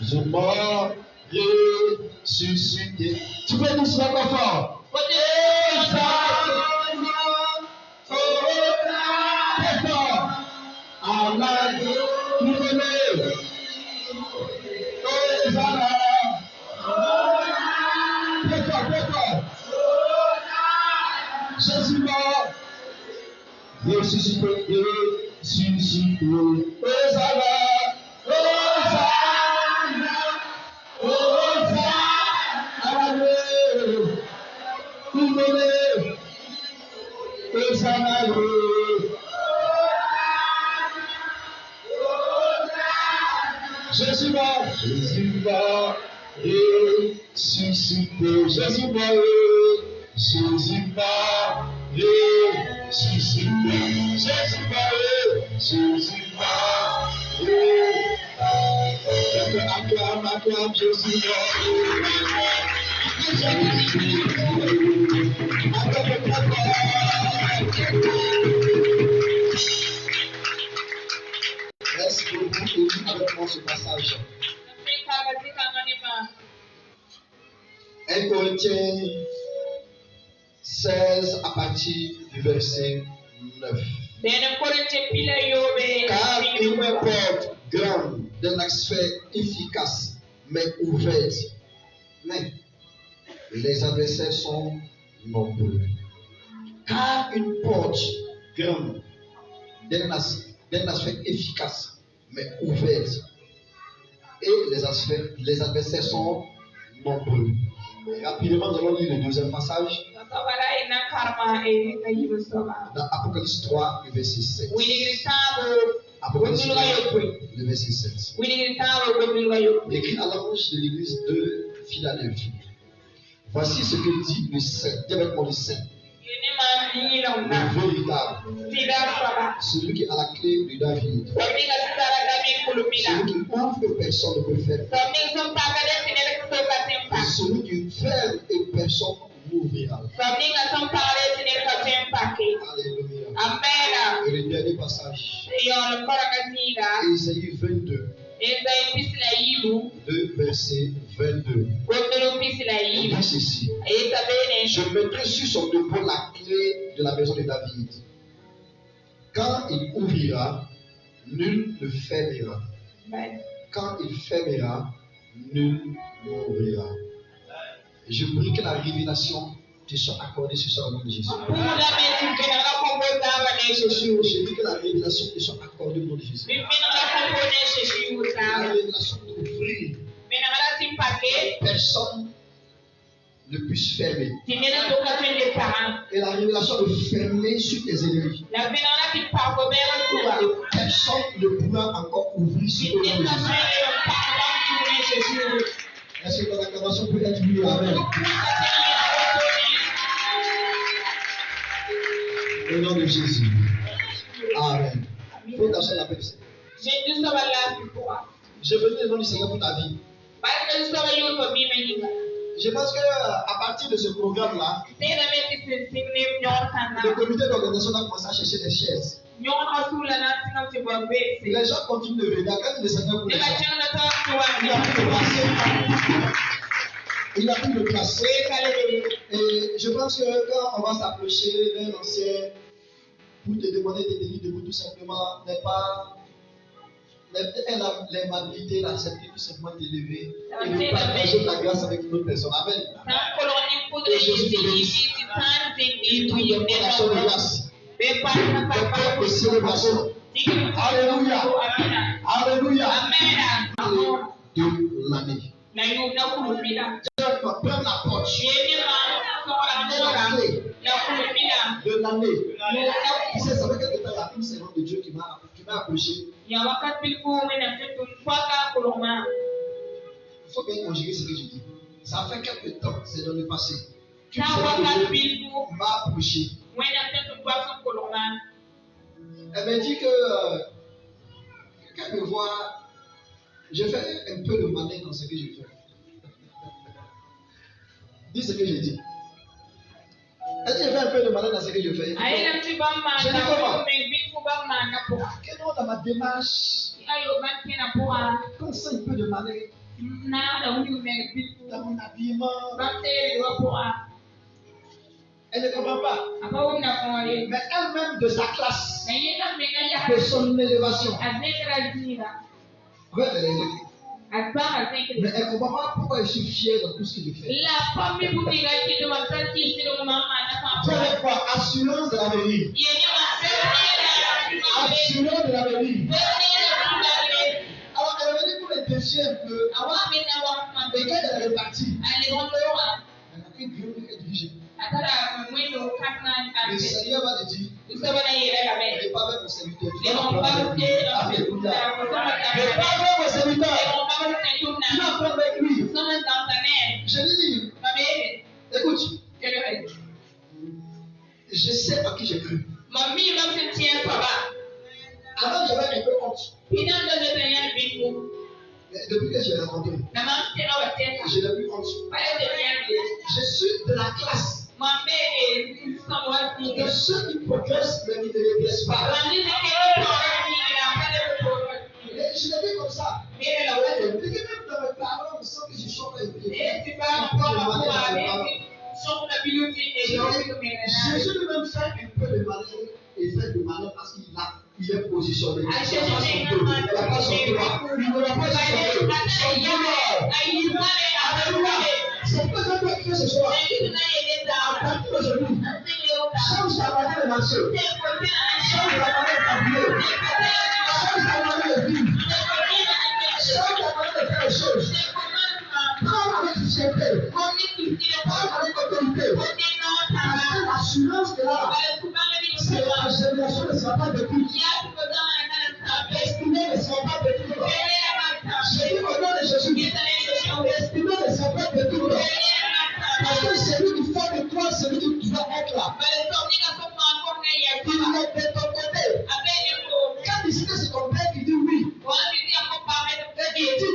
Je mors ressuscité. Tu peux dire cela encore fort. Je suis mort, ressuscité, ressuscité. Hosanna, Hosanna, Hosanna, Alléluia. Hosanna, Jésus mort, ressuscité. Jésus mort, Jésus mort, ressuscité. Jésus mort, Jésus mort. Acclame, Jésus mort. Reste debout et lis avec moi ce passage. 1 Corinthiens 16 à partir du verset 9. Car une porte grande d'un aspect efficace mais ouverte, mais les adversaires sont nombreux. Car une porte grande d'un aspect efficace mais ouverte, et les adversaires sont nombreux. Et rapidement, nous allons lire le deuxième passage. Dans Apocalypse 3, le verset 7. Apocalypse 3, le verset 7. Écrit à l'ange de l'église de Philadelphie. Voici ce que dit le Saint. Dis avec moi le Saint. Le véritable. Celui qui a la clé de David. Celui qui ouvre que personne ne peut faire. Celui qui ferme et personne n'ouvrira. Alléluia. Amen. Et le dernier passage. Ésaïe 22. Le verset 22. Il dit ceci. Je mettrai sur son épaule la clé de la maison de David. Quand il ouvrira, nul ne fermera. Quand il fermera, nul n'ouvrira. Je prie que la révélation te soit accordée sur ce nom de Jésus. Je prie que la révélation te soit accordée au nom de Jésus. La révélation d'ouvrir. Personne ne puisse fermer. Et la révélation de fermer sur tes ennemis. Et personne ne pourra encore ouvrir sur tes ennemis. Est-ce que ton acclamation peut être mieux? Amen. Au nom de Jésus. Amen. Fais attention à la paix. Je veux le nom du Seigneur pour ta vie. Je pense qu'à partir de ce programme-là, le comité d'organisation a commencé à chercher des chaises. Les gens continuent de venir. Quand le Seigneur pour les gens, il a plus de place. Et je pense que quand on va s'approcher d'un ancien pour te demander de tenir debout, tout simplement, n'est pas. Elle a l'aimabilité, l'accepter tout simplement de t'élever et de partager ta grâce avec une autre personne. Amen. Et Jésus te bénisse. Il prie de l'action de grâce. De célébration. Alléluia. Alléluia. De l'année. Prends la porte. La clé de l'année. Tu sais, ça fait quelque temps, il y a une servante de Dieu qui m'a approché. Il faut bien conjuguer ce que je dis. Ça fait quelque temps, c'est dans le passé. Tu m'a approché. Elle m'a dit que quand elle me voit, je fais un peu de malin dans ce que je fais. Dis ce que je dis. C'est-à-dire qu'il y avait un peu de malade dans ce que je fais. Que non, dans ma démarche, quand c'est un peu de malade, dans mon habillement, elle ne comprend pas. Mais elle-même de sa classe, de son élévation. Mais elle ne comprend pas pourquoi je suis fier de tout ce que je fais. Quelle quoi? Assurance de l'avenir. Assurance de l'avenir. Alors, elle est venue pour les défier un peu. Et quand elle est repartie, elle a pris Dieu et dirigé. Le Seigneur va le dire. Ne pas avec mon serviteur. Alléluia. Ne pas avec mon serviteur. Tu vas prendre avec lui. Je lui dis, écoute, je sais à qui j'ai cru. Avant, j'avais un peu honte. Mais depuis que j'ai rencontré, je n'ai plus honte. Je suis de la classe. De ceux qui progressent, mais qui ne régressent pas. Et je l'ai dit comme ça. Et même dans mes parents, on sent que je chante un peu. Jésus lui-même fait un peu de malheur et fait de malheur parce qu'il est positionné. Il n'a pas son droit. Il ne va pas son droit. Alléluia. C'est pas ça que je fais ce soir. À partir d'aujourd'hui, change ta manière de marcher. Change ta manière de t'habiller. Change ta manière de vivre. Change ta manière de faire les choses. Parle avec fierté. Parle avec autorité. Parce que l'assurance est là. C'est la génération ne sera pas détruite. Ta destinée ne sera pas détruite. Je dis au nom de Jésus, ta destinée ne sera pas détruite. Parce que celui qui fait de toi, celui qui doit être là. Il est de ton côté. Quand il c'est ton père qui dit oui, et il dit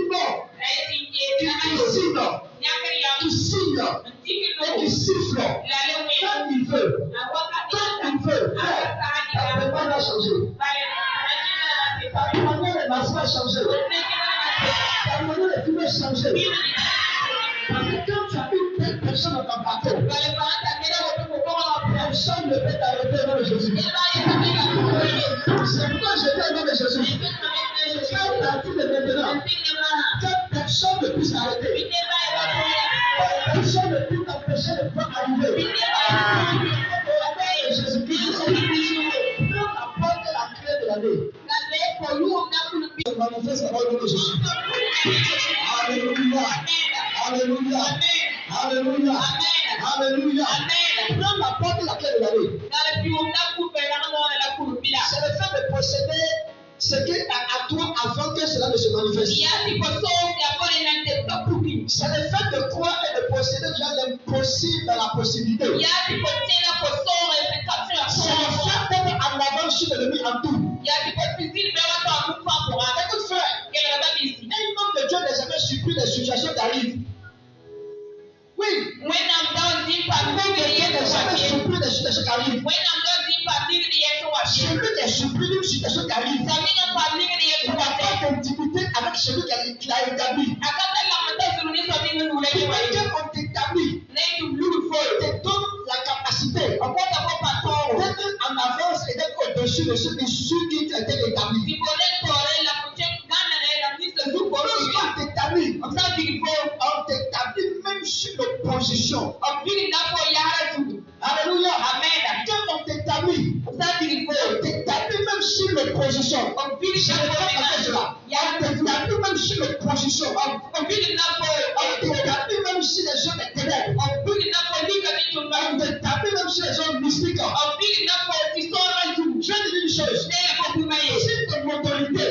non, il signe, il signe, et il siffle. Quand il veut, ta préparation va changer. Ta manière de marcher va changer. Ta manière de fumer va changer. Parce que quand tu as une telle personne dans ton bateau, personne ne peut t'arrêter dans le Jésus. C'est pourquoi je dis au nom de Jésus. Quand à partir de maintenant, que personne ne puisse t'arrêter. Personne ne peut t'empêcher de pouvoir arriver. Jésus-Christ, prends la porte et la clé de l'année. Manifeste la parole de Jésus. Alléluia. Alléluia. Alléluia. Alléluia. Prends la porte et la clé de l'année. C'est le fait de posséder ce qui est à toi avant que cela ne se manifeste. C'est le fait de croire et de posséder déjà l'impossible dans la possibilité. C'est le fait d'être en avance sur l'ennemi en tout. Écoute frère, un homme de Dieu n'est jamais surpris des situations qui arrivent. Oui. Dieu n'est jamais surpris des situations qui arrivent. Celui qui est surpris d'une situation qui arrive, il ne va pas d'intimité avec celui qui l'a établi. Quand on t'établit, te donne la capacité d'être en avance et d'être au-dessus de ceux qui ont été établis. Lorsqu'on t'établit, on t'établit même sur l'opposition. Alléluia. Amen. Quand on t'établit, on t'établit même sur l'opposition. On t'établit même sur l'opposition. On t'établit même sur les gens des ténèbres. On t'établit même sur les gens mystiques. Je vais te dire une chose. Si ton autorité,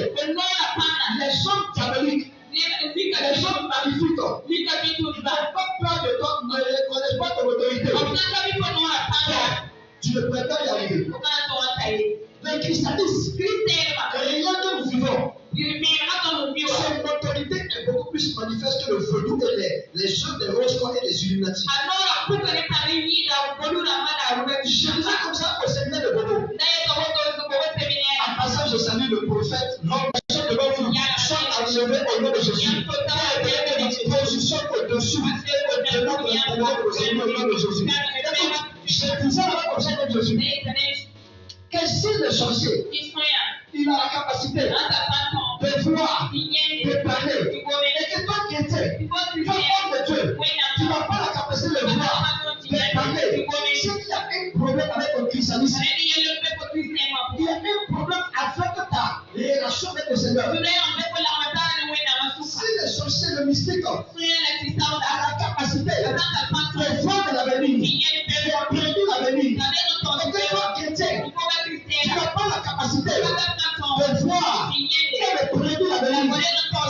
les gens diaboliques, les gens magnifiques, n'ont pas peur de toi, ne reconnaissent pas ton autorité. Tu ne pourrais pas y arriver. Le christianisme, rien que nous vivons, son autorité est beaucoup plus puisse manifester le vaudou et les jeux des roses et les Illuminati. Je disais comme ça au séminaire de Bobo. En passant, je salue le prophète, l'homme devant vous, soit enlevé au nom de Jésus. Position au-dessus, au-devant de au nom de Jésus. Je disais au nom de Jésus. Que si le sorcier, il a la capacité de voir, de parler, et que toi qui étais, toi homme de Dieu, tu n'as pas la capacité de voir, de parler, c'est qu'il y a un problème avec ton christianisme. Il y a un problème avec ta relation avec le Seigneur. Si le sorcier, le mystique, a la capacité de voir de l'avenir, de prédire l'avenir, et que toi qui étais, tu n'as pas la capacité de voir et de prédire l'avenir.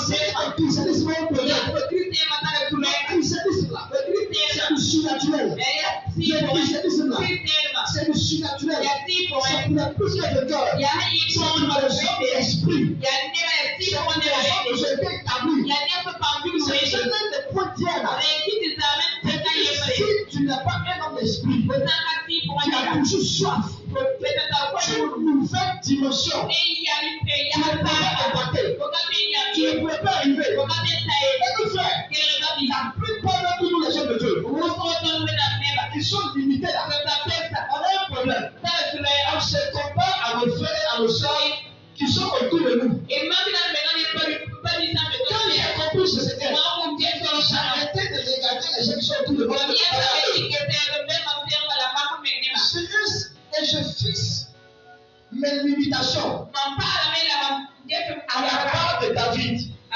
C'est un christianisme problème. Le christianisme là, c'est du surnaturel. Le christianisme là, c'est du surnaturel. C'est pour la puissance de cœur. C'est pour le sang de l'esprit. C'est pour le sang de ce qui est établi. C'est l'un des points d'hier là. Si tu n'as pas un homme d'esprit, tu as toujours soif. Tu as une nouvelle dimension. Tu ne peux pas abattre. Tu ne peux pas arriver. Et nous frères, la plupart de nous, les gens de Dieu, ils sont limités là. On a un problème. On se compare à nos frères et à nos soeurs qui sont autour de nous. Quand j'ai compris ce secret, j'ai arrêté de regarder les gens qui sont autour de moi. Et je fixe mes limitations à la part de David, à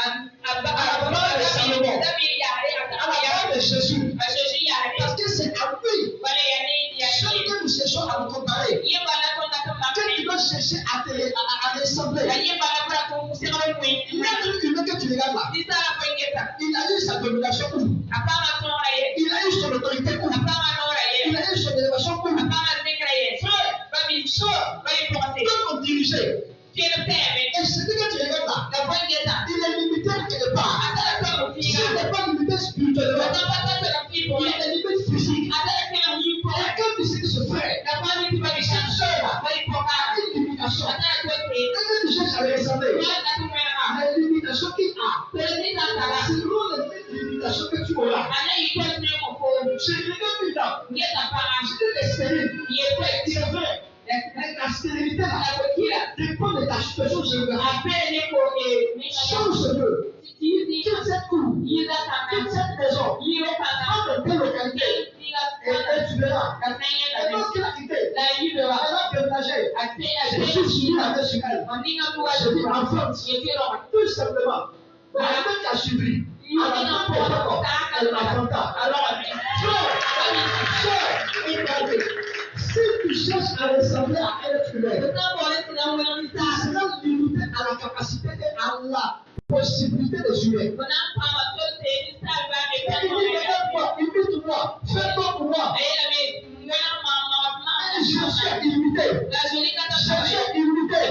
la part de Salomon, à la part de Jésus. Parce que c'est à lui, ce que nous cherchons à nous comparer, que tu dois chercher à ressembler. L'être humain que tu regardes là, il a eu sa domination où? Il a eu son autorité où? Il a eu son élévation où? Frère, quand on dirigeait, et celui que tu regardes là, il est limité quelque part. Il n'est pas limité spirituellement. Il est limité physique. Et quand tu sais que ce frère, cette soeur là, a une limitation, et quand tu cherches à le ressembler, la limitation qu'il a, c'est selon les limitations que tu auras. Je regarde plus tard, je dis les stériles, c'est vrai. La stérilité là, dépend de ta situation géographique. Change ce lieu. Quitte cette cour, quitte cette maison, entre deux localités, et tu verras. Et lorsqu'il a quitté, elle a déménagé. Je suis suivi avec sur elle. Je dis enfant, tout simplement. La femme qui a suivi, elle a m'affronta. Alors, si tu cherches à ressembler à un être humain, tu seras limité à la capacité et à la possibilité des humains. Invite-moi, fais-toi pour moi. Je suis illimité. Je suis illimité. Je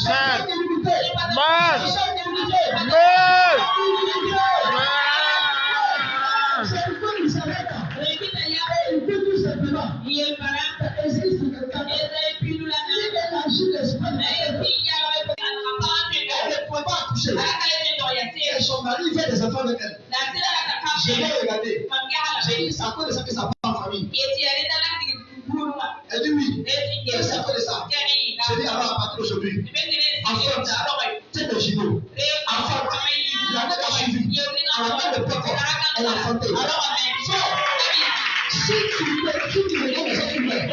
suis illimité. C'est pourquoi il s'arrête. Il peut tout simplement. Existe quelqu'un. Il agit l'esprit. Elle ne peut pas accoucher. Et son mari fait des enfants avec elle. Je l'ai regardé. J'ai dit, c'est à cause de ça que ça part en famille. Elle dit oui. Et c'est à cause de ça. J'ai dit, alors à partir d'aujourd'hui, enfant, c'est le judo. Enfant, la mère a suivi. À la fin de peuple, elle a enfanté. Si tu regardes les êtres humains, et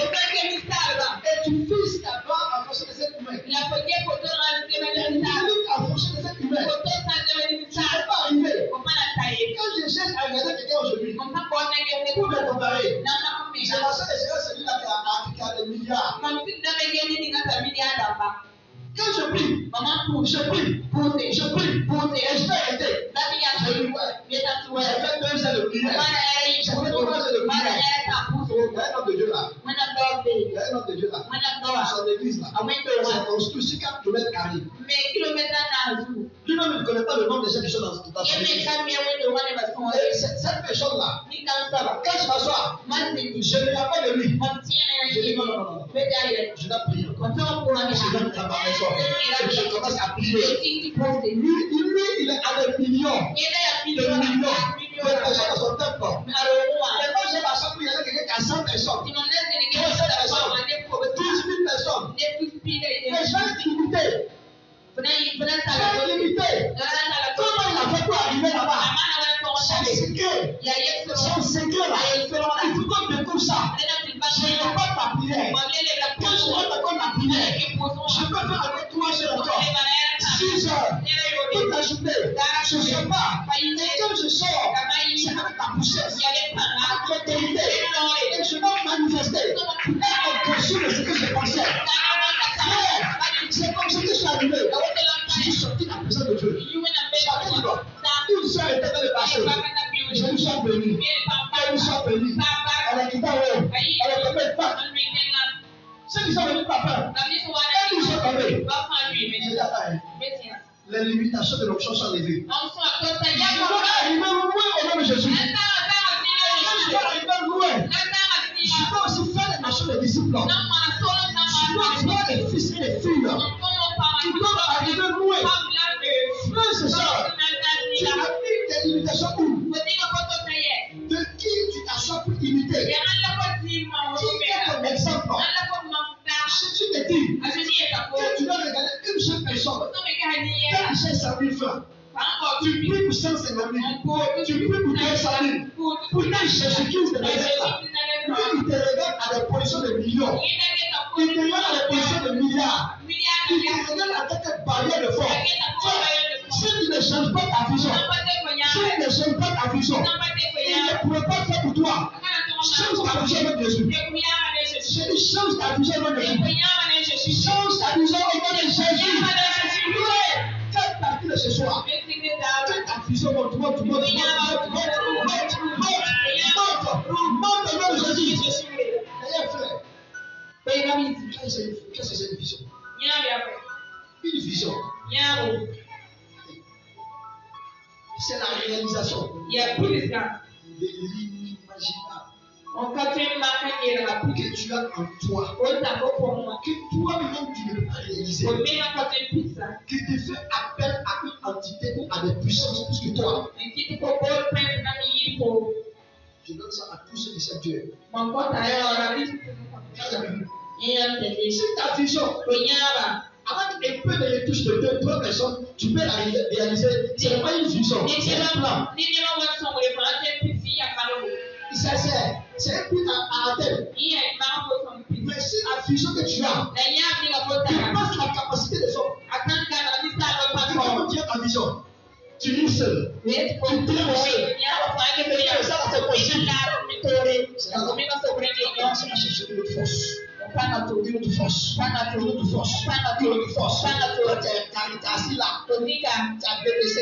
tu fixes ta barre en fonction des êtres humains, en fonction des êtres humains, tu ne peux pas arriver. Quand je cherche à regarder quelqu'un aujourd'hui, pour me comparer, j'ai la seule expérience, celui-là qui a des milliards. Quand je prie, je prie, et je vais arrêter. Je dis, ouais, j'ai fait 2 ans de prière. J'ai fait 3 ans de prière. Il y a un homme de Dieu là. Son église là. C'est construit sur 4 km carrés. Lui-même ne connaît pas le nom des gens qui sont dans ta famille. Et cette personne-là, quand je m'assois, je ne l'appelle de lui. Je dis non. Je dois prier. Je vais à ma maison. Et je commence à prier. Lui, il est à des millions de personnes dans son temple. Et moi, j'ai ma chambre, il y a quelqu'un qui a 100 personnes. 200 personnes. 12 000 personnes. Mais je vais limiter. Comment il a fait pour arriver là-bas? C'est secret. Son secret là. Il faut qu'on découvre ça. Je ne peux pas ta prière. Quand je vais t'accorder la prière, je peux faire avec 3 heures encore. 6 heures. Toute la journée. Je ne sais pas. Et quand je sors, c'est avec ta poussesse. Avec l'autorité. Et je vais manifester. Et on poursuit ce que je pensais. C'est comme ça que je suis arrivé. Je suis sorti de la présence de Dieu. Une soeur était dans le passé. Je lui suis béni. Elle lui soit bénie. Elle a quitté elle. Elle a tombé pas. Ceux qui sont venus par peur. Elle lui sont tombés. Je dis attends. Les limitations de l'option sont levées. Je dois arriver loin au nom de Jésus. Je dois arriver loin. Je dois aussi faire les nations des disciples. Je dois voir les fils et les filles qui doivent arriver loin. Frère, c'est ça. Tu as mis des limitations où? De qui tu t'assois pour imiter? Qui est ton exemple? Si tu te dis que tu dois regarder une seule personne, qui cherche 100 000 francs, tu pries pour 150 000, tu pries pour 200 000, pourtant Jésus-Christ te regarde là. Lui, il te regarde à des positions de millions, il te regarde à des positions de milliards, il te regarde avec une barrière de force. Si tu ne changes pas ta vision, il ne pourrait pas faire pour toi. Change ta vision avec Jésus. Je dis change ta vision avec Jésus. Change ta vision avec Jésus. Fais partie de ce soir. Fais ta vision, monte au nom de Jésus. D'ailleurs, frère, qu'est-ce que c'est une vision? Une vision. C'est la réalisation de l'inimaginable que tu as en toi, que toi-même tu ne peux pas réaliser, qui te fait appel à une entité ou à des puissances plus que toi. Je donne ça à tous ceux qui s'aiment Dieu. Si ta vision avec un peu de retouche de 2-3 personnes, tu peux la réaliser. C'est pas une vision, c'est un plan. C'est un but à atteindre. Mais si la vision que tu as dépasse la capacité des hommes, comment dire ta vision? Tu lis seul. Tu traimes seul. Ça, c'est possible. C'est la chercher une autre force. Une autre force. Tu es assis là. Tu as BPC.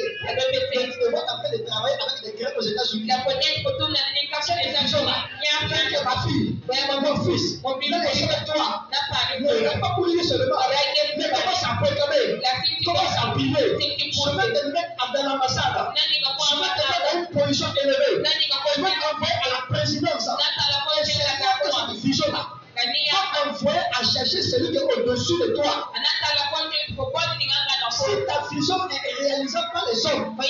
Tu vois en train de travailler avec des grèves aux États-Unis. C'est ma fille. Mon fils. Mon bilan est avec toi. Ne regarde pas pour lui seulement. Mais commence à proclamer. Commence à prier. Je vais te mettre dans l'ambassade. Je vais te mettre dans une position élevée. Je vais t'envoyer à la présidence. C'est cette vision-là. Va envoyer à chercher celui qui est au-dessus de toi. Si ta vision est réalisable par les hommes, tu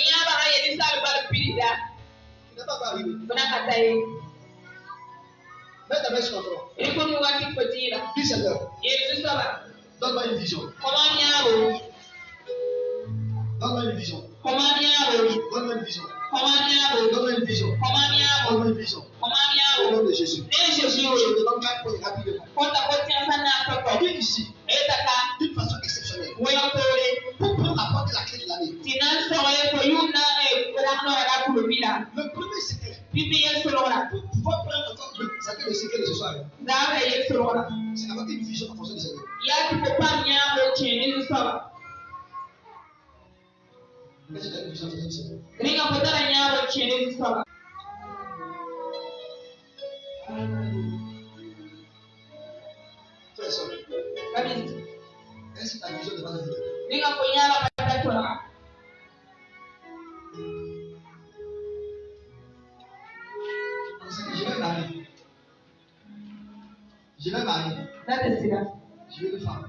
n'es pas arrivé. Mets ta main sur ton front. Dis Seigneur, donne-moi une vision. Donne-moi une vision. Donne-moi une vision. Donne-moi une vision. Donne-moi une vision. Au nom de Jésus. Je te donne 4 points rapidement. Viens ici. D'une façon exceptionnelle. Pour prendre la porte de la clé de l'année. Le premier secret. Pour pouvoir prendre encore le secret de ce soir. C'est avoir une vision en fonction du Seigneur. Mais c'est une vision en fonction du Seigneur. Frère et soeur, est-ce que ta vision n'est pas de Dieu? Je vais marier. Je vais une femme.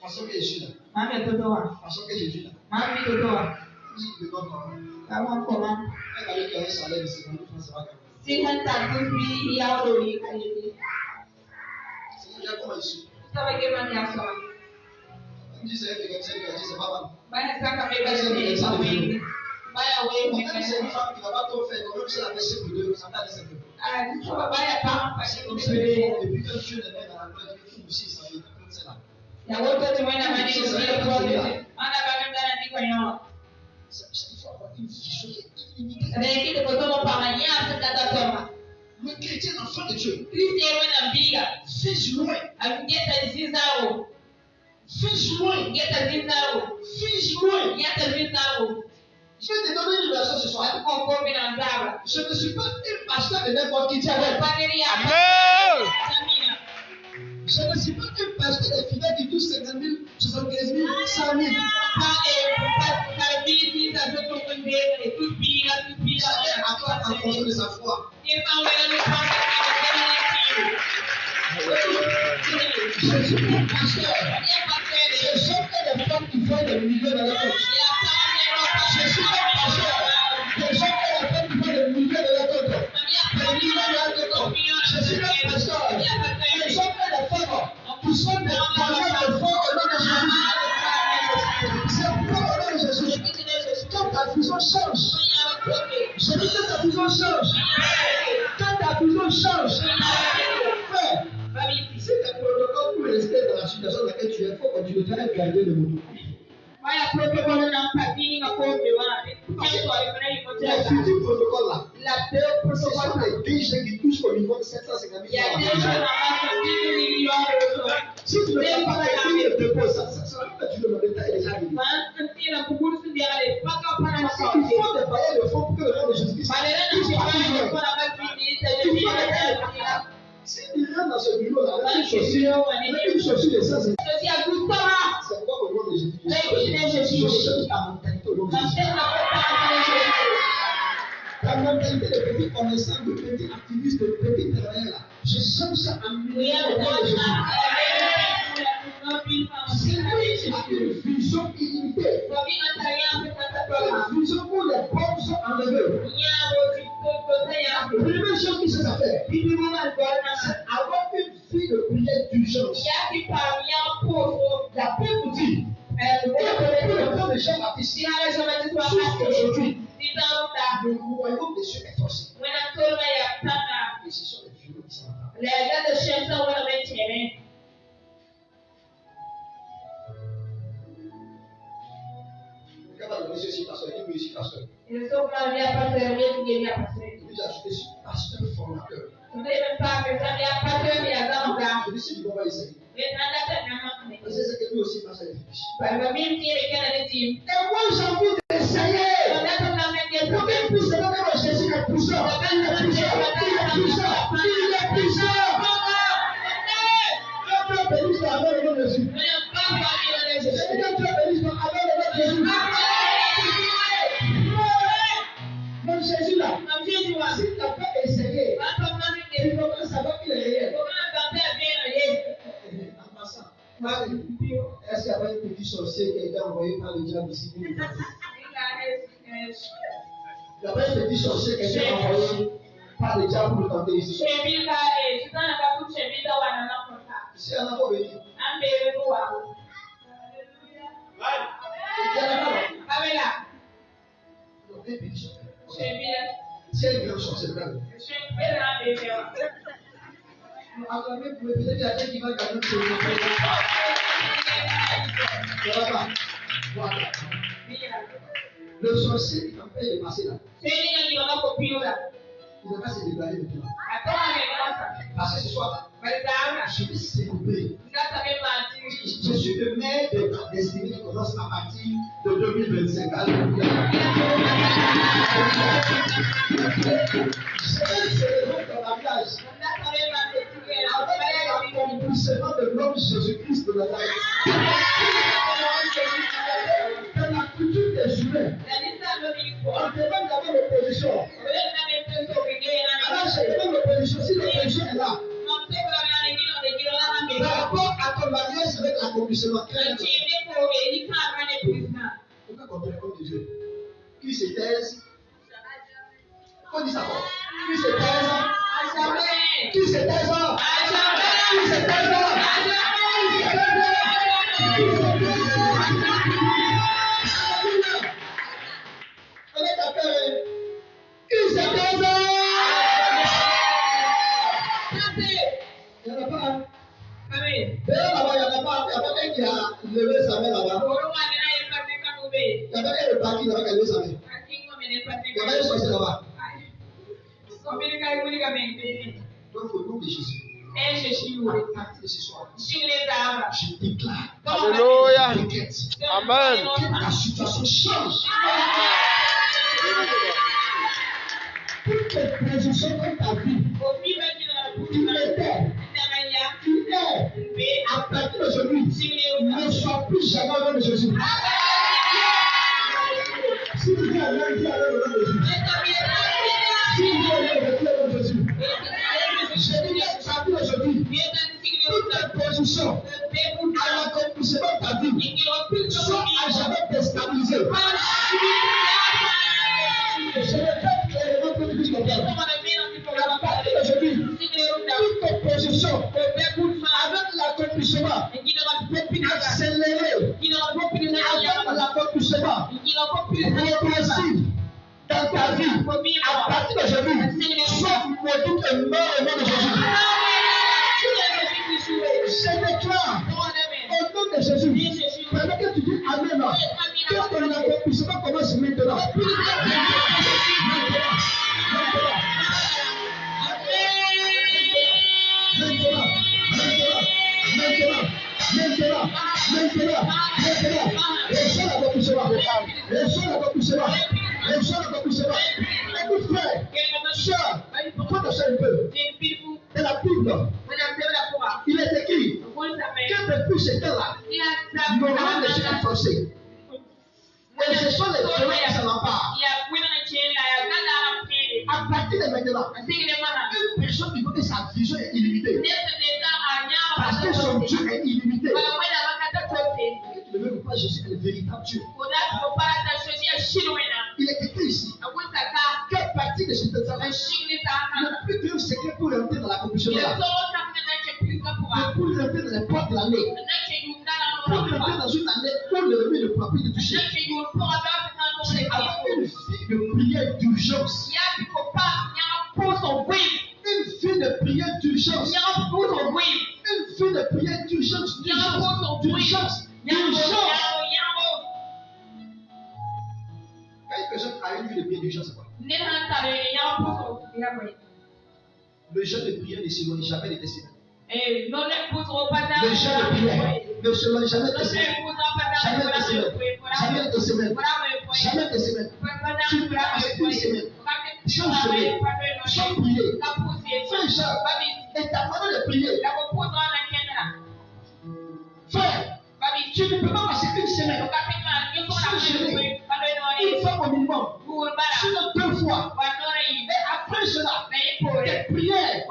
Façon que je suis là. Façon que je suis là. Si je te donne comment? Elle va lui faire un salaire de 50 francs, ça va gagner. C'est déjà comment je suis. On dit c'est un mécanicien qui a dit c'est pas mal. C'est une femme qui ne va pas trop faire, comme si elle avait 5 ou 2, ça t'a dit c'est peu. C'est comme ça, depuis que Dieu les met dans la gloire, il faut aussi s'en comme c'est là. Il faut avoir une vision illimitée. Le chrétien, l'enfant de Dieu, fais loin. Fais loin. Je vais te donner une version ce soir. Je ne suis pas un pasteur de n'importe qui. Je ne suis pas un pasteur des fidèles qui touche 50 000, 75 000, 100 000. Chacun accorde en fonction de sa foi. Je suis un pasteur. Je sauve des femmes qui font des millions dans leur compte. Je suis un pasteur. Je sauve des femmes qui font des millions dans leur compte. Je suis un pasteur. Je sauve des femmes qui sont des parents de foi au nom de Jésus. C'est pourquoi au nom de Jésus, quand ta vision change, je dis que ta vision change. Quand ta vision change, frère, si tes protocoles pour rester dans la situation dans laquelle tu es, il faut continuer à garder le moto. Les futurs protocoles là, ce sont les déchets qui touchent au niveau de 750 000 francs. Si tu ne fais pas écrire le dépôt, ça sera pas du le détail déjà arrivé. Parce qu'il faut déployer le fonds pour que le nom de Jésus-Christ si tu rentres dans ce bureau-là, avec une chaussure de sens, c'est quoi au nom de Jésus-Christ? Je cherche ta mentalité au nom de Jésus. Ta mentalité de petit commerçant, de petit activiste, de petit travailleur là. Je cherche ça à mener au nom de Jésus. C'est lui qui a une vision illimitée. Une vision où les pauvres sont enlevés. La première chose qu'il sait faire, c'est avoir une vie de prière d'urgence. La Bible dit que le temps de Jean-Baptiste, jusqu'aujourd'hui, le royaume des cieux est forcé. Et ce sont les violents qui s'en parlent. Monsieur, pasteur, il me dit pasteur. Je suis pasteur formateur. Je décide qu'on va essayer. C'est ce que lui aussi m'a fait. Et moi, j'ai envie d'essayer. Combien de pouces là quand Jésus est puissant? Il est puissant. Mon Jésus là, si tu n'as pas essayé, tu ne peux pas savoir qu'il est réel. En passant, est-ce qu'il y avait un petit sorcier qui a été envoyé par le diable ici pour nous tenter? Il y avait un petit sorcier qui a été envoyé par le diable pour nous tenter ici. Ici, on n'a pas venu. C'est un grand sorcier. Acclamez pour peut-être qu'il y a quelqu'un qui va gagner pour le voilà. Le sorcier qui t'empêche de passer là, il ne va pas se déclarer maintenant. Parce que ce soir, je vais célébrer. Je suis le maire de ta destinée qui commence à partir de 2025. Alléluia. Je vais célébrer ton mariage avec l'accomplissement de l'homme Jésus-Christ de Nazareth. Dans la culture des humains, on demande d'avoir l'opposition. Alors, je demande l'opposition. Si l'opposition est là, l'accomplissement. Pourquoi qu'on te raconte de Dieu? Qui se taise? On dit ça quoi? Qui se taise? Qui se taise? Qui se taise? On est appelé. Qui se taise? Il n'y en a pas. D'ailleurs, là-bas, il n'y en a pas. Il y a pas un qui a levé sa main là-bas. Il y a pas un de parking là-bas qui a levé sa main. Il y a pas un sorcier là-bas. Donc, au nom de Jésus, à partir de ce soir, je déclare. Alléluia. Amen. Que ta situation change. Toutes les prédictions de ta vie, il était, à partir d'aujourd'hui, ne sois plus jamais au nom de Jésus. Si vous dites Amen, dis Amen au nom de Jésus. Si vous dites Amen, dis Amen au nom de Jésus. Je dis à partir d'aujourd'hui, toutes les positions à l'accomplissement de ta vie sont à jamais déstabilisées. Je répète clairement pour que tu comprennes. À partir d'aujourd'hui, toute opposition avec l'accomplissement accéléré, avec l'accomplissement progressif dans ta vie, à partir d'aujourd'hui, soit maudite et mort au nom de Jésus. Je déclare au nom de Jésus, pendant que tu dis Amen, que ton accomplissement commence maintenant. Écoute frère, soeur, faut te faire un peu. Dans la Bible, il est écrit que depuis ce temps-là, nos rangs ne sont forcés. Et ce sont les femmes qui s'en emparent. À partir de maintenant, une personne qui veut que sa vision est illimitée. Parce que son Dieu est illimité. Tu ne veux pas Jésus est le véritable Dieu. Il est écrit ici qu'à partir de ce temps-là, il n'y a plus de secret pour rentrer dans l'accomplissement. Pour rentrer dans les portes de l'année. Pour rentrer dans une année où l'ennemi ne pourra plus te toucher. C'est avec une vie de prière d'urgence. Une vie de prière d'urgence. Une vie de prière d'urgence. D'urgence. Quand une personne a une vie de prière d'urgence, c'est quoi? Le jeûne de prière ne s'éloigne jamais de tes semaines. Le jeûne de prière ne s'éloigne jamais de tes semaines. Jamais de tes semaines. Jamais de tes semaines. Jamais de tes semaines. Tu peux passer une semaine sans jeûner, sans prier, sans jeûne. Et ta manière de prier. Frère, tu ne peux pas passer une semaine sans jeûner. Une fois au minimum. Sinon 2 fois. Et après cela, tes prières,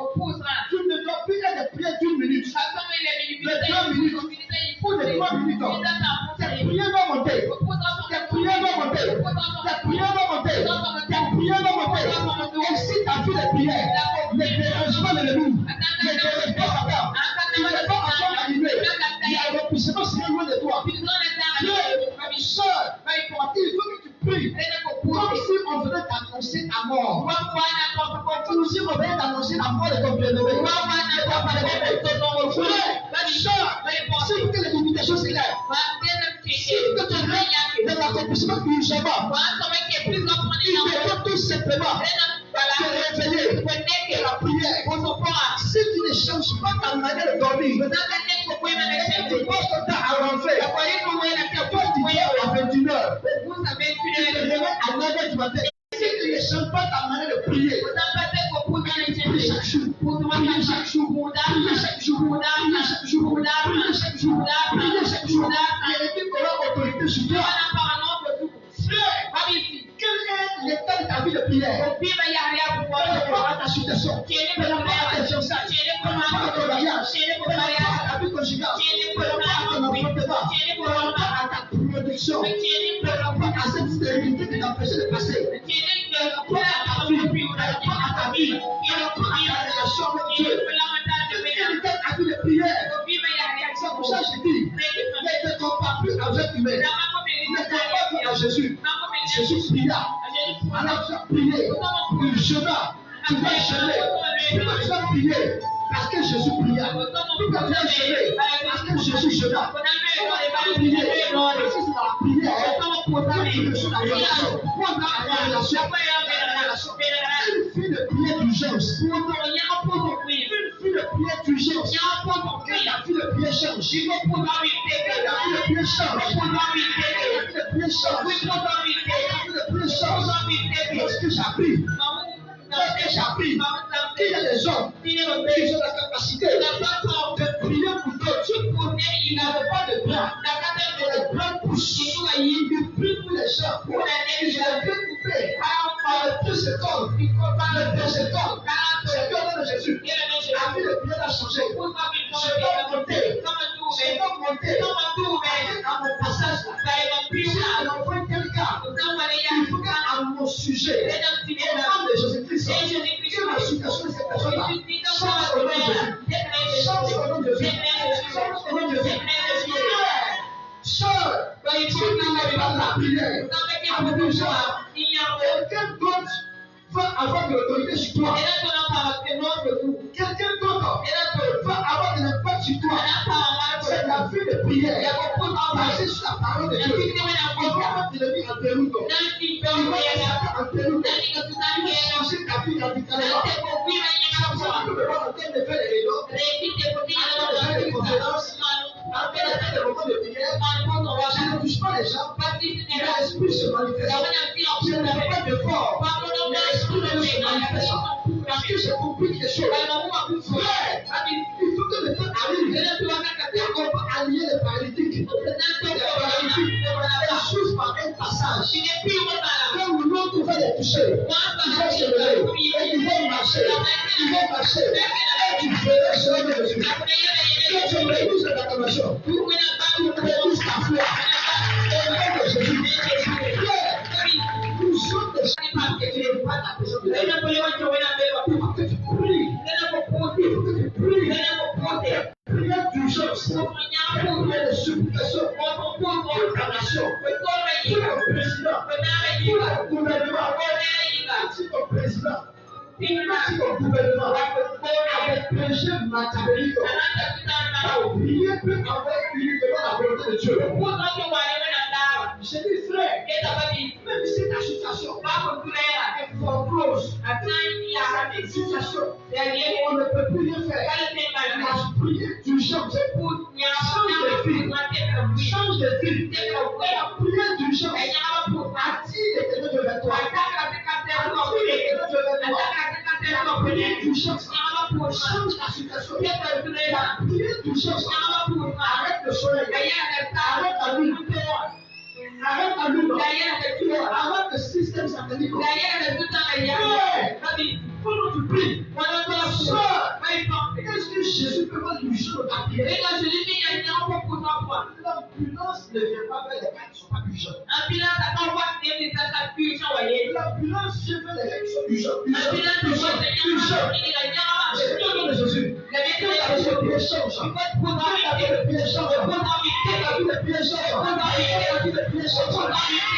tu ne dois plus être des prières d'1 minute. De 2 minutes. Ou de 3 minutes. Tes prières vont monter. Tes prières vont monter. Tes prières vont monter. Tes prières vont monter. Et si tu as fait des prières, ne dérange pas l'ennemi. Ne dérange pas Satan. Il n'est pas encore arrivé. Il y a un repoussement sur loin de toi. Soeur, il faut que tu pries. Comme si on venait t'annoncer ta mort. Comme si on venait t'annoncer la mort de ton bien-aimé. Soeur, s'il faut que les limitations s'élèvent. S'il faut que tu rentres dans l'accomplissement urgemment. Il faut tout simplement se réveiller et la prière. Si tu ne changes pas ta manière de dormir, et que tu passes ton temps à rentrer, toi tu viens à 21h, tu te réveilles à 9h du matin. Si tu ne changes pas ta manière de prier, prie chaque jour, priez chaque jour, priez chaque jour, priez chaque jour, priez chaque jour, priez chaque jour. Et l'équipe aura autorité sur toi. Frère, quel est l'état de ta vie de prière? Par rapport à ta situation, par rapport à tes fiançailles, par rapport à ton mariage, par rapport à ta vie conjugale, par rapport à ton emploi, bénédiction par rapport à cette stérilité qui t'empêchait de passer, par rapport à ta vie, par rapport à ta vie, par rapport à ta relation avec Dieu. Quelqu'un a vu les prières. C'est pour ça que je dis, ne te compare plus avec humain. Ne te compare plus à Jésus. Jésus pria. Alors tu as prié. Il jeûna. Tu vas jeûner. Pourquoi tu vas prier? Parce que Jésus pria. Pourquoi tu vas jeûner? Parce que Jésus jeûna. Pourquoi tu vas prier? Parce que c'est la prière. Quand tu reçois la relation. Quand tu as la relation. Une fille de prière d'urgence. Une fille de prière d'urgence. La fille de prière change. La fille de prière change. La fille de prière change. La fille de prière change. Lorsque j'appuie. Lorsque j'appuie. Il y a des hommes qui ont la capacité de prier pour d'autres. Ils n'avaient pas de bras. Les bras poussent. Ils prient pour les gens. Ils ont été coupés par le 2 secondes. Par le 2 secondes. C'est le nom de Jésus. La vie de prière a changé. Je dois monter. Je dois monter. À mon passage là. Si je envoie quelqu'un, il faut qu'à mon sujet, au nom de Jésus-Christ, que la situation de cette personne-là change au nom de Jésus. Change au nom de Jésus. Change au nom de Jésus. Change. Si tu n'as pas la prière, avec les gens, quelqu'un d'autre va avoir de l'autorité sur toi. Quelqu'un d'autre va avoir de l'impact sur toi. C'est la vie de prière. Basée sur la parole de Dieu. On va te le dire en Pérou. On va en Pérou. Changer ta vie radicalement. Ça peut avoir en termes de faire des réunions, en termes de faire des conférences, en termes de faire des moments de prière. Je ne touche pas les gens. L'esprit se manifeste. Je ne fais pas d'effort. Mais l'esprit de Dieu se manifeste. Parce que j'ai compris quelque chose. Frère, il faut que le temps arrive. Et on va allier les paralytiques. Les paralytiques, elles souffrent par un passage. Comme l'autre va les toucher. Ils vont se lever. Et ils vont marcher. Ils vont marcher. Et tu feras ce nom de Jésus. Quand tu réduis cette acclamation, tu réduis ta foi. Au nom de Jésus. Frère, nous sommes des gens qui ne pas ta présence de Dieu. Il faut que tu pries. Il faut que tu pries. Prière d'urgence. Prière de supplication. Pour ta nation. Pour le président. Pour le gouvernement. Si ton président. Si ton gouvernement avait prêché matériellement, prier peut avoir uniquement la volonté de Dieu. J'ai dit frère, même si ta situation est fort close, ta situation, on ne peut plus rien faire. La prière d'urgence, change de vie. La prière d'urgence attire les ténèbres vers toi. Attire les ténèbres vers toi. La prière d'urgence change la situation. La prière d'urgence arrête le soleil. Arrête la lune. Arrête la lune. Arrête le système satanique. Pendant que tu pries, est-ce que Jésus peut pas lui jouer ta prière? L'ambulance ne vient pas vers les gars qui ne sont pas urgents. L'ambulance vient vers les gars qui sont urgents. C'est le nom de Jésus. La vie de prière change. La vie de prière change. La vie de prière change. La vie de prière change.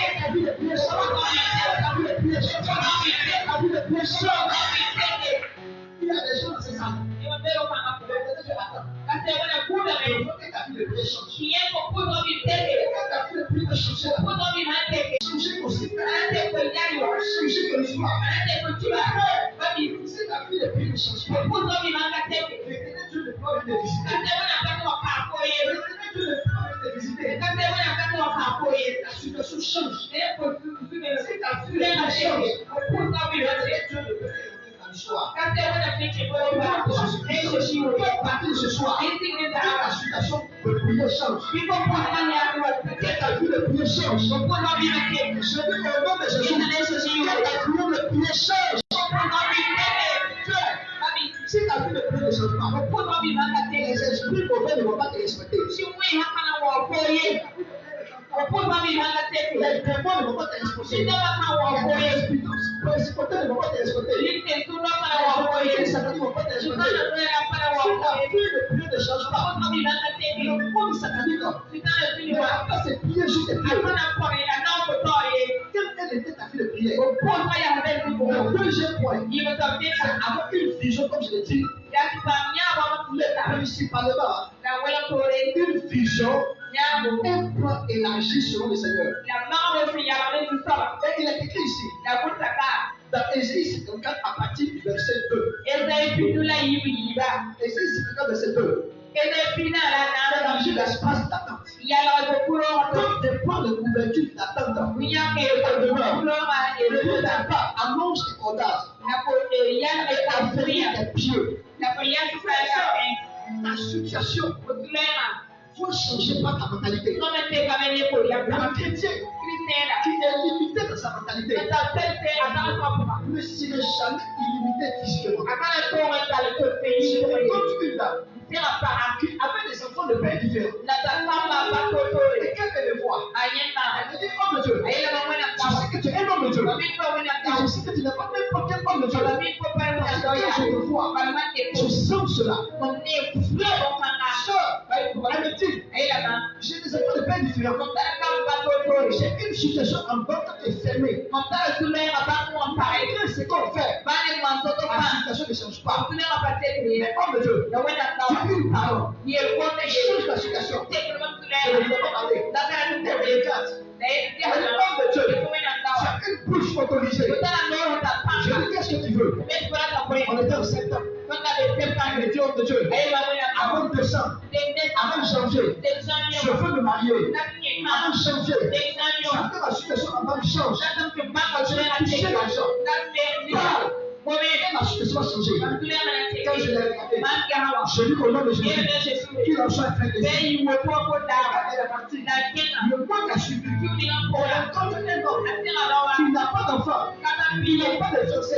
La vie de prière change. La vie de prière change. La vie de prière change. Il y a des gens dans ces salles. Changer ton cycle, changer ton histoire. Si ta vie de prière ne change pas, peut-être Dieu ne peut pas venir te visiter. Peut-être Dieu ne peut pas venir te visiter. La situation change. Si ta vie ne change, peut-être Dieu ne peut pas l'histoire. Partir ce soir, la situation de prière change. Que ta vie de prière change. Je veux que le nom de Jésus, que ta vie de prière change. Si ta vie de prière ne change pas, les esprits mauvais ne vont pas te respecter. Les démons ne vont pas te respecter. Les principautés ne vont pas te respecter. Les autorités sataniques ne vont pas te respecter. Si tu as vu le prier ne change pas. Le monde satanique ne va pas se plier juste des pieds. Quelle était ta fille de prière? Le deuxième point, c'est avoir une vision, comme je l'ai dit, principalement une vision, un plan élargi selon le Seigneur. Et il est écrit ici, dans Ésaïe 54 à partir du verset 2. Ésaïe 54 verset 2. Élargir l'espace d'attente. Comme des plans de couverture d'attente. Ne retarde pas, annonce des cordages. Affaiblir des pieux. Ta situation. Il faut changer pas ta mentalité. Un chrétien qui est limité dans sa mentalité ne serait jamais illimité physiquement. C'est comme une dame qui avait des enfants de pères différents. Et quand elle le voit, elle me dit, homme de Dieu, je sais que tu es un homme de Dieu. Et je sais que tu n'es pas n'importe quel homme de Dieu. Parce que quand je te vois, je sens cela. Sœur, elle me dit, j'ai des enfants de pères différents. J'ai une situation en banque qui est fermée. C'est qu'on fait. La situation ne change pas. Mais homme de Dieu, tu as une parole. Change la situation. Je ne vais pas parler. Homme de Dieu, tu as une bouche autorisée. Je dis qu'est-ce que tu veux. On était en septembre. Elle dit homme de Dieu, avant décembre, avant janvier, je veux me marier. Avant janvier, j'attends la situation avant le change. Je vais toucher l'argent. Ma situation a changé. Quand je l'ai regardé, je dis qu'au nom de Jésus, qu'il en soit fait de elle est partie. Le mois qui a suivi, on rencontre un homme qui n'a pas d'enfant, qui n'a pas de fiancé,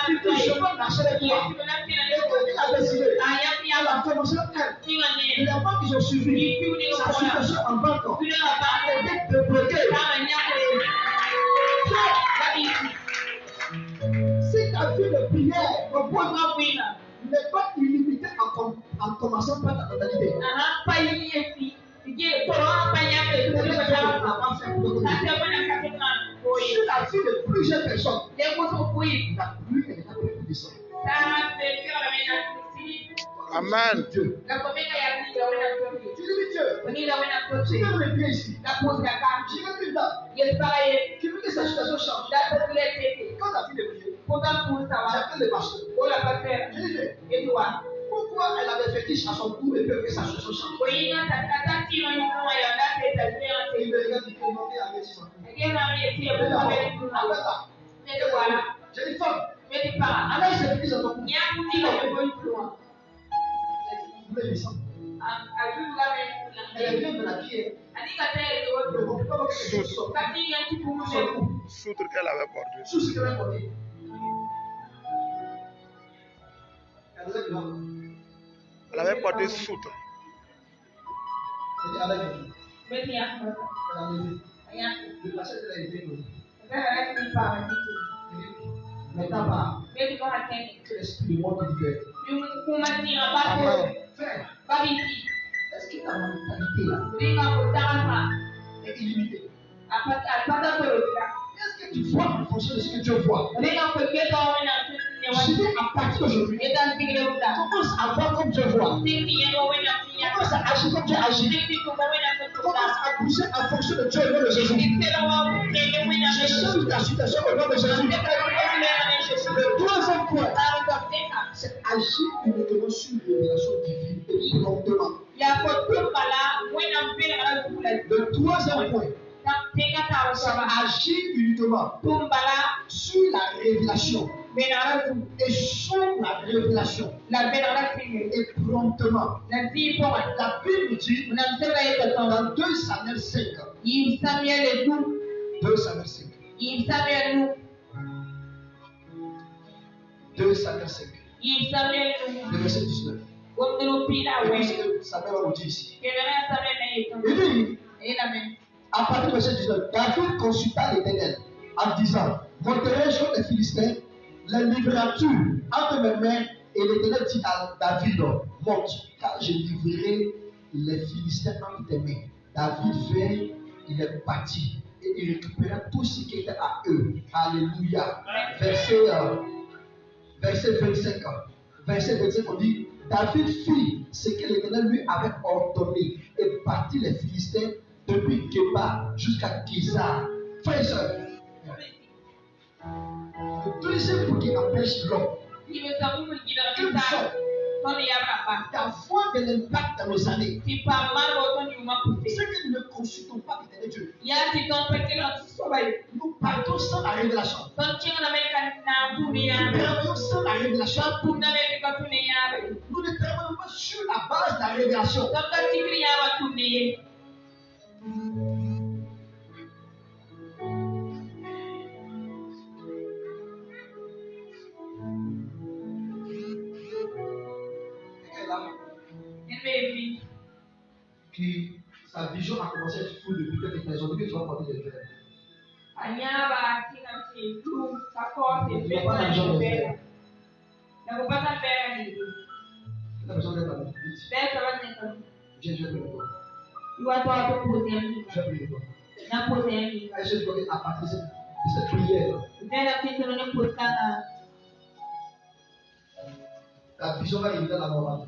qui dit je veux marcher avec toi. Et quand il a décidé, elle a commencé à elle. Les enfants qui ont suivi, sa situation en banque, elle était débloquée. Si ta vie de prière n'est pas illimitée en commençant par ta totalité, si la vie de plusieurs personnes, la pluie est déjà plus puissante. Amen. Dieu. Tu dis Dieu. Si quelqu'un me vient ici, j'ai une dame qui veut que sa situation change. Quand la vie de prier, j'appelle le pasteur. Je dis pourquoi elle avait fétiche à son cou et peut que sa situation change. Il me regarde et dit non, il a réussi son cou. J'ai dit femme. Alors c'est fétiche à ton cou. Elle vient de la pierre. Soutre qu'elle avait porté. Sous ce qu'elle avait porté. Elle avait porté soutre. Elle dit avec lui. Elle a levé. Le pasteur de la été. Maintenant, que l'esprit de mort te libère. Frère, est-ce que ta mentalité là est illimitée? Est-ce que tu vois en fonction de ce que Dieu voit? Je dis à partir d'aujourd'hui, commence à voir comme Dieu voit. Commence à agir comme Dieu agit. Commence à bouger en fonction de Dieu au nom de Jésus. Je change ta situation au nom de Jésus. Le troisième point, c'est agir uniquement sur une révélation divine et promptement. Le troisième point, c'est agir uniquement sur la révélation et sur la révélation et promptement. La Bible dit dans 2 Samuel 5. 2 Samuel 5. 2 Samuel 5. Le verset 19. Et puis ce que Samuel va nous dire ici. Il dit, À partir du verset 19, David consulta l'Éternel en disant, monterai-je contre les Philistins, les livreras-tu entre mes mains? Et l'Éternel dit à David, monte, car je livrerai les Philistins entre tes mains. David vint, il est parti et il récupéra tout ce qui était à eux. Alléluia. Verset 25. Verset 25, on dit, David fit ce que l'Éternel lui avait ordonné et partit les Philistins depuis Geba jusqu'à Giza. Frères et sœurs, le deuxième point qui empêche l'homme, d'avoir de l'impact dans nos années, c'est que nous ne consultons pas l'Éternel Dieu. Nous partons sans la révélation. Nous travaillons sans la révélation. Nous ne travaillons pas sur la base de la révélation. Qui sa vision a commencé à être floue depuis quelques temps. Ils ont dit que tu vas porter des verres. Tu n'as pas l'argent de faire. Tu as besoin d'être avec lui. Viens, je vais prier toi. Je vais prier toi. Est-ce que tu vois à partir de cette prière, la vision va arriver dans la normale.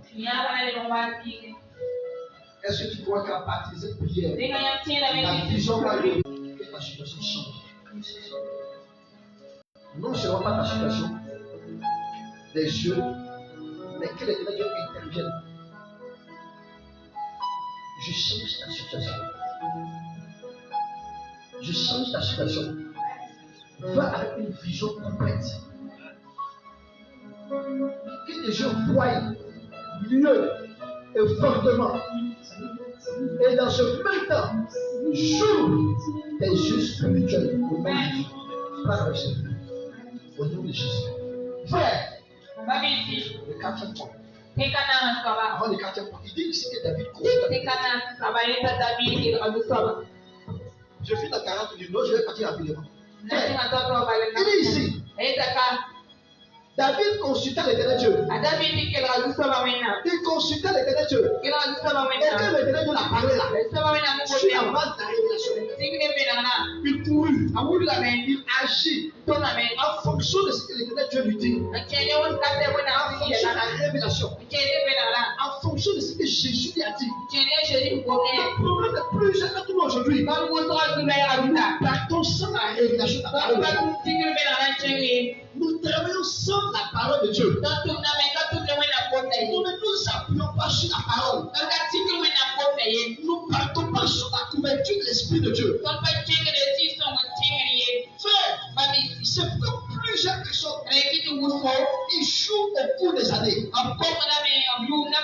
Est-ce que tu crois qu'à partir de cette prière, la vision va arriver et ta situation change? Non seulement pas ta situation, des yeux, mais que l'Éternel Dieu intervienne. Je change ta situation. Je change ta situation. Va avec une vision complète. Que les gens voient mieux et fortement. Et dans ce même temps, j'ouvre tes yeux spirituels au nom de Jésus. Pas avec Jésus. Au nom de Jésus. Frère, le quatrième point. Avant le quatrième point, il dit ici que David consulta. Je finis dans 40 minutes, non, je vais partir rapidement. Il est ici. David consulta l'Éternel Dieu. Il consulta l'Éternel Dieu. Et quand l'Éternel Dieu l'a parlé là, sur la base de la révélation, il courut, il agit en fonction de ce que l'Éternel Dieu lui dit, en fonction de la révélation, en fonction de ce que Jésus lui a dit. Le problème de plusieurs d'entre nous aujourd'hui, nous partons sans la révélation de la parole. Nous travaillons sans la parole de Dieu. Nous ne nous appuyons pas sur la parole. Nous ne partons pas sur la couverture de l'Esprit de Dieu. Frère, c'est pourquoi plusieurs personnes échouent au cours des années.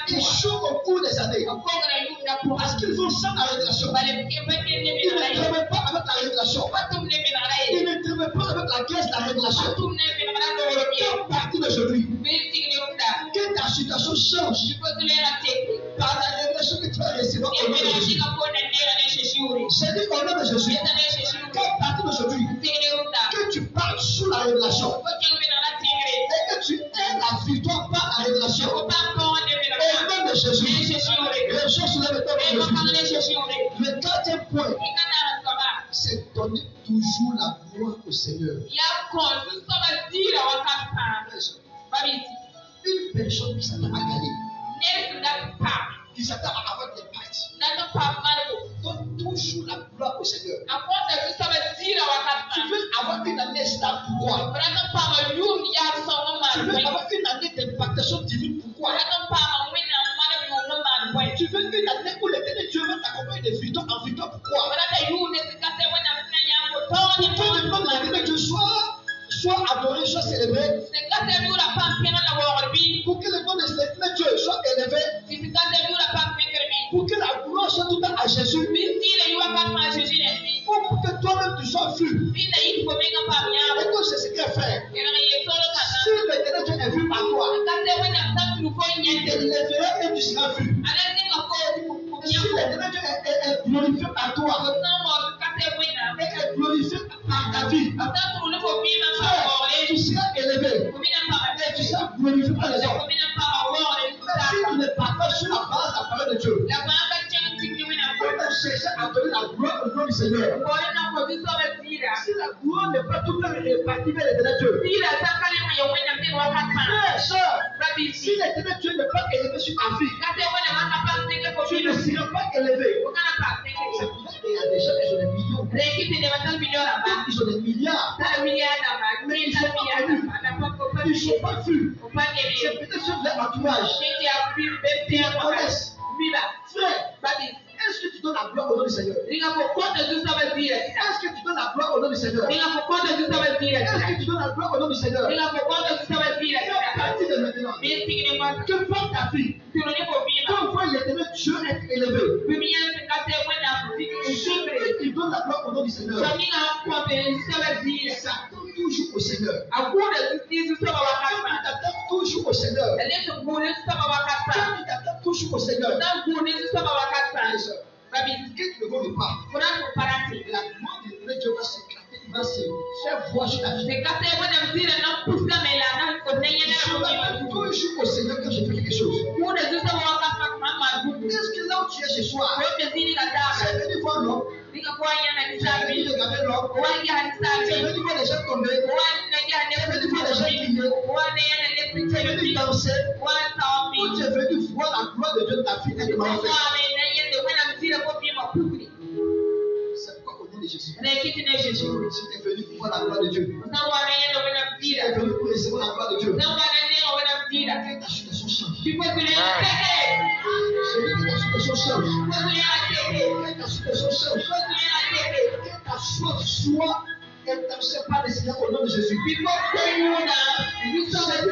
Échouent au cours des années. Parce qu'ils vont sans la révélation. Ils ne travaillent pas avec la révélation. Ils ne travaillent pas avec la caisse de la révélation. À partir d'aujourd'hui, que ta situation change par la révélation que tu vas recevoir au nom de Jésus. J'ai dit au nom de Jésus, qu'à partir d'aujourd'hui, que tu parles sous la révélation et que tu aies la victoire par la révélation. Au nom de Jésus, les choses se lèvent au nom de Jésus. Le quatrième point, c'est donner toujours la gloire au Seigneur. Une personne qui s'attend à gagner, qui s'attend à avoir des parties, donne toujours la gloire au Seigneur. Tu veux avoir une année stable, pourquoi? Tu veux avoir une année d'impactation divine, pourquoi? Tu veux une année où l'Éternel Dieu va t'accompagner de victoire en victoire, pourquoi? Pourquoi ne pas l'Éternel Dieu soit adoré, soit célébré? Pour que le nom de l'Éternel Dieu soit élevé. Pour que la gloire soit tout le temps à Jésus. Pour que toi-même tu sois vu. Et que c'est ce qu'il a fait. Si l'Éternel Dieu est vu par toi, il t'élèvera et tu seras vu. Si l'Éternel Dieu est glorifié par toi, ta vie, tu seras élevé. Et tu seras glorifié par les hommes. Mais si tu ne pars pas sur la base de la parole de Dieu, on va chercher à donner la gloire au nom du Seigneur. Si la gloire n'est pas tout le temps répartie vers l'éternel Dieu, frère, soeur, si l'éternel Dieu n'est pas élevé sur ta vie, tu ne seras pas élevé. C'est pour ça qu'il y a des gens qui ont des millions. Ils ont des milliards. Mais ils ne sont pas connus. Ils ne sont pas vus. C'est peut-être sur leur entourage. Ils connaissent. Frère, est-ce que tu donnes la gloire au nom du Seigneur? Est-ce que tu donnes la gloire au nom du Seigneur? Est-ce que tu donnes la gloire au nom du Seigneur? À partir de maintenant, que porte ta vie? Quand on voit l'éternel Dieu être élevé, il donne la gloire au nom du Seigneur. Ça tourne toujours au Seigneur. Ça tourne toujours au Seigneur. Ça toujours au Seigneur. Quitte le vent pas. La gloire de Dieu va s'éclater, il va se faire voir sur ta vie. Je vais toujours au Seigneur quand je fais quelque chose. Est-ce que là où tu es ce soir, c'est venu voir l'homme? C'est venu regarder l'homme? C'est venu voir les gens tomber? C'est venu voir les gens crier? C'est venu danser? Ou tu es venu voir la gloire de Dieu de ta vie et de ma vie? C'est quoi au nom de Jésus? Si tu es venu pour voir la gloire de Dieu, si tu es venu pour recevoir la gloire de Dieu, que ta situation change. Que ta situation change. Que ta situation change. Que ta soif soit intercédée par le Seigneur au nom de Jésus. Que l'éternel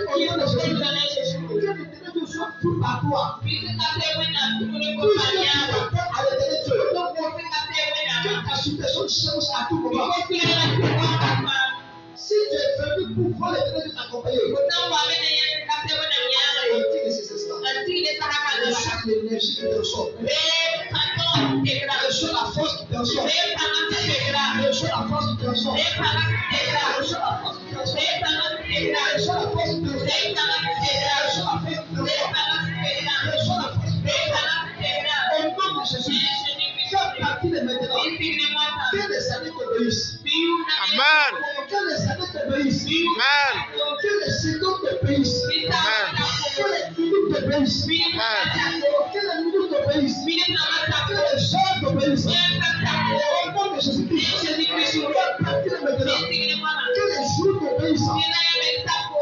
Dieu soit tout par toi. Tout ce que tu apportes à l'éternel Dieu. Que ta situation change à tout moment. Si tu es venu pour voir l'éternel Dieu t'accompagner, de ces instants, reçois l'énergie qui te ressort. Reçois la force qui te ressort. Reçois la force qui te ressort. Reçois la force qui te ressort. Reçois la force qui te ressort. Reçois la force qui te ressort. Reçois la force qui te ressort. Au nom de Jésus, fais partie de maintenant. Que les années t'obéissent. Amen. Que les années t'obéissent. Amen. Que les secondes t'obéissent. Amen. Que les minutes t'obéissent. Amen. Que les minutes t'obéissent. Que les heures t'obéissent. Au nom de Jésus-Christ, fais partie de maintenant. Que les jours t'obéissent.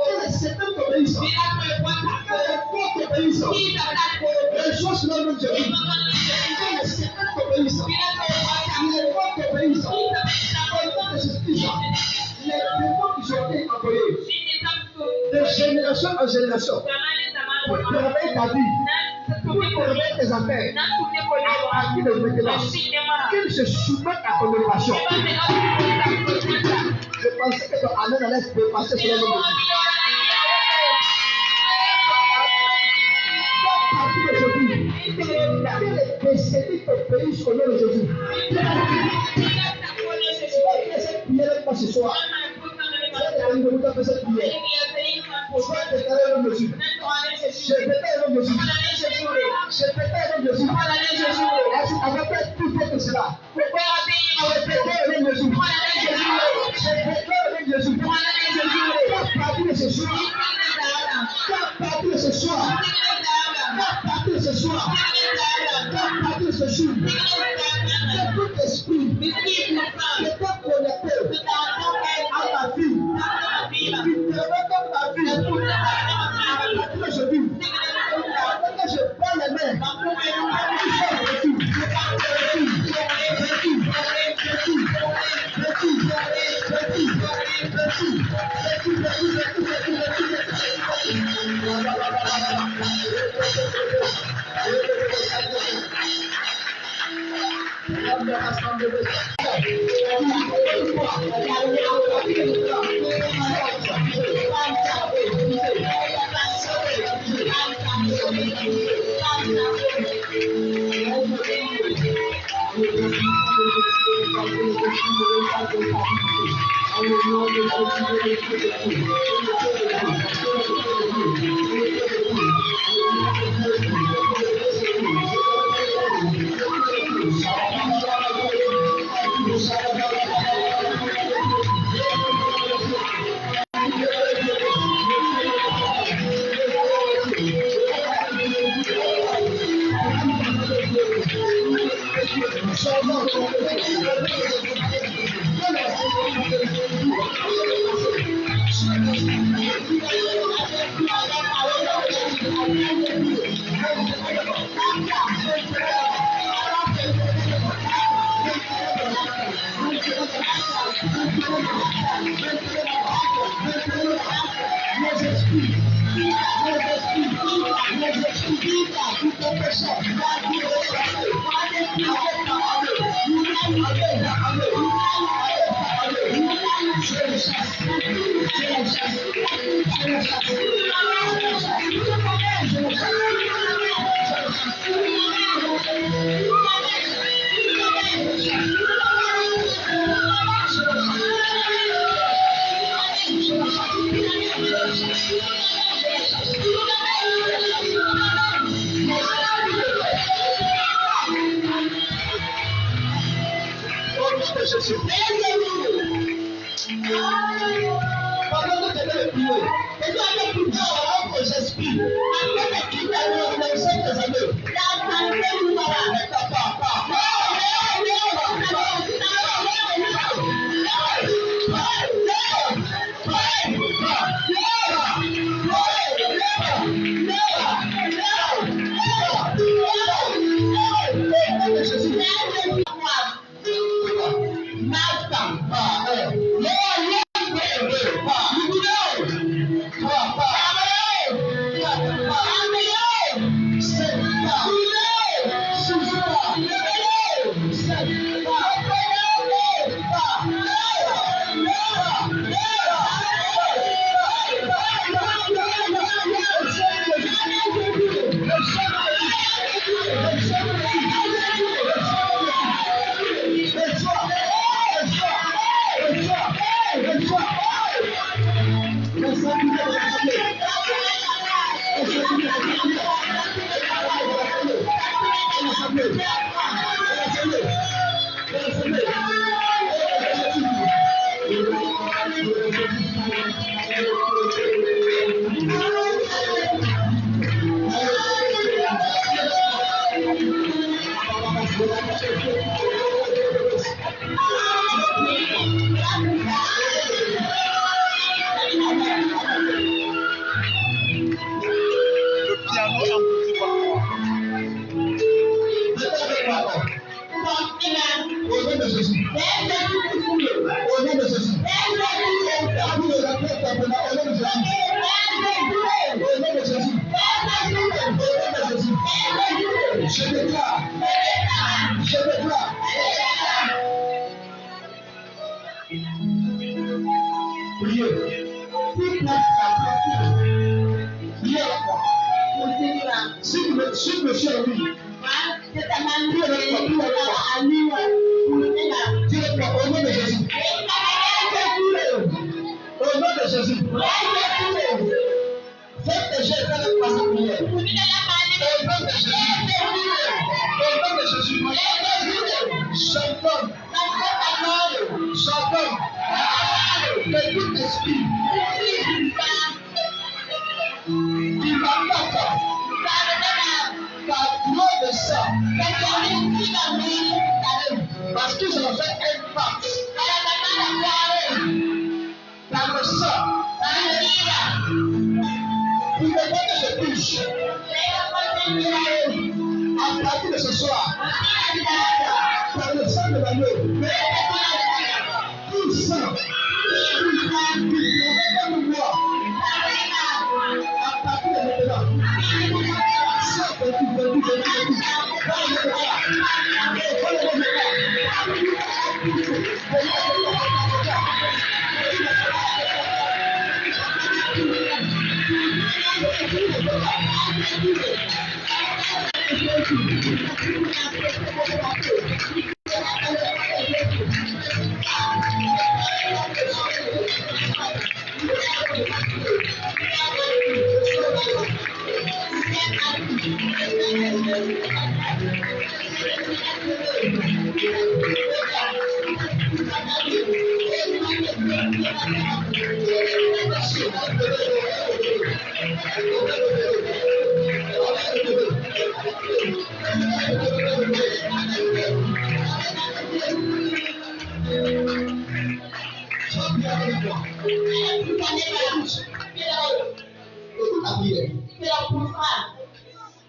Que les semaines t'obéissent. Que les mois t'obéissent. Les choses dans le Jésus. Que les semaines t'obéissent. Les mois t'obéissent. Au nom de Jésus-Christ, les démons qui ont été envoyés de génération en génération pour permettre ta vie, pour permettre tes affaires, à partir de maintenant, qu'ils se soumettent à ton élévation. Je pensais que ton amen allait se dépasser sur le nom de Jésus. À partir d'aujourd'hui, que les décennies t'obéissent au nom de Jésus. Cette prière avec moi ce soir. Sois déclaré de faire cette prière. Sois déclaré au nom de Jésus. Je déclare au nom de Jésus. Je déclare au nom de Jésus. Avec plus fort que cela. Je déclare au nom de Jésus. Je déclare au nom de Jésus. Qu'à partir de ce soir. Qu'à partir de ce soir. Qu'à partir de ce soir. Qu'à partir de ce jour. Que tout esprit qui est connecté à ma vie, qui te regarde ma vie, à partir d'aujourd'hui, quand je prends les mains,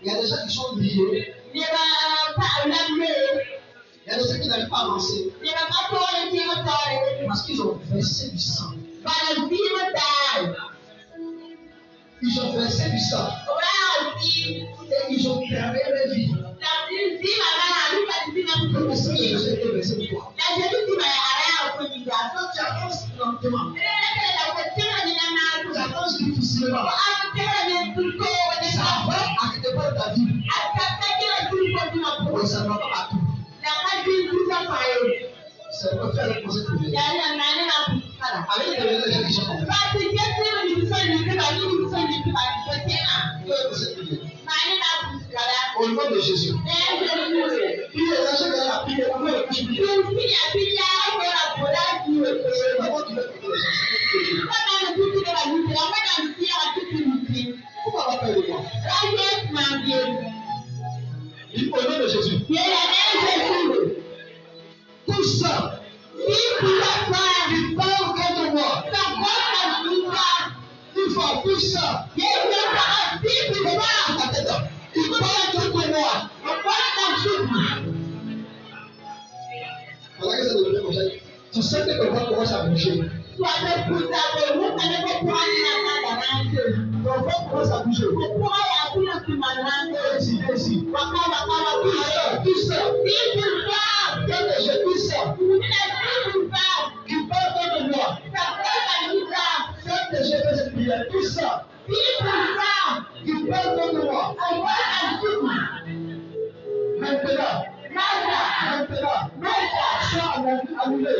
Il y a des gens qui sont liés. Il y a des gens qui n'arrivent pas à avancer. Parce qu'ils ont versé du sang. Ils ont versé du sang. Et ils ont perdu leur vie. Le sang de Jésus est versé pour toi. Quand tu avances lentement, tu avances difficilement, ça va à quelque part de ta vie. Mais ça ne va pas partout. C'est pour faire le conseil pour lui. Avec les gens qui sont comme ça. Au nom de Jésus. Il est là, je vais la prière. On va le prier. Pourquoi on va faire le moi? Au nom de Jésus. Tout ça. Il parle contre moi. Il faut tout ça. Il parle contre moi. Voilà que ça devient comme ça. Tu sais que ton corps commence à bouger. Ton corps commence à bouger. Ici. Tout ça. Quand je dis ça, qui parle contre moi. Quand je fais cette prière, tout ça. Qui parle contre moi. Maintenant. Sois annulé.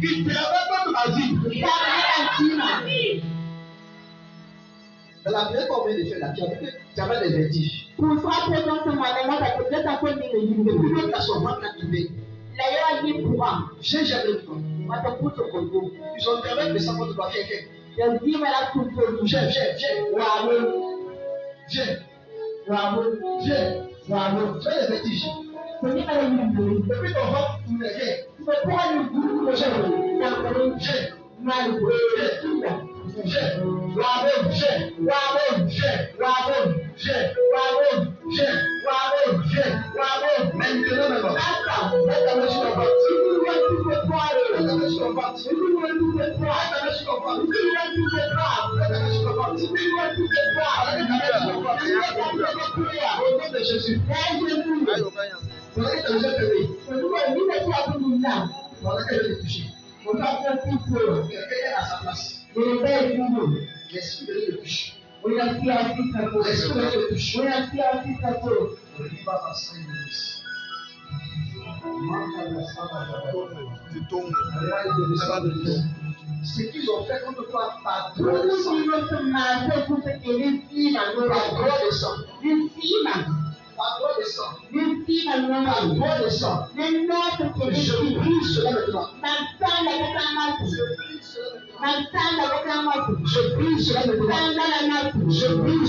qui travaille contre ma vie. Dans la première fois, on vient de faire là, tu avais des vertiges. Depuis que son ventre a tombé, j'ai jamais vu. Ils ont permis de savoir de quoi faire. Viens. Tu as des vertiges. Depuis ton ventre, tu ne ce qu'ils ont fait contre toi par droit de sang. Par droit de sang. Je prie cela maintenant. Je prie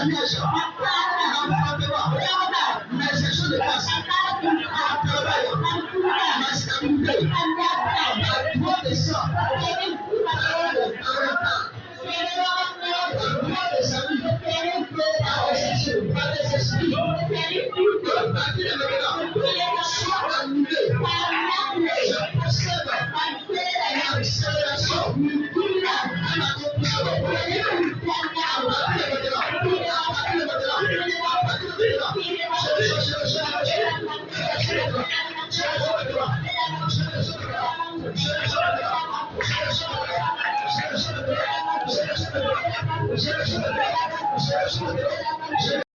la liège. Mes actions de passe. Mon travail. Ma stabilité. Ma droit de sang. Des amis. Par les esprits. À partir de maintenant, sois annulé. Je possède l'accélération.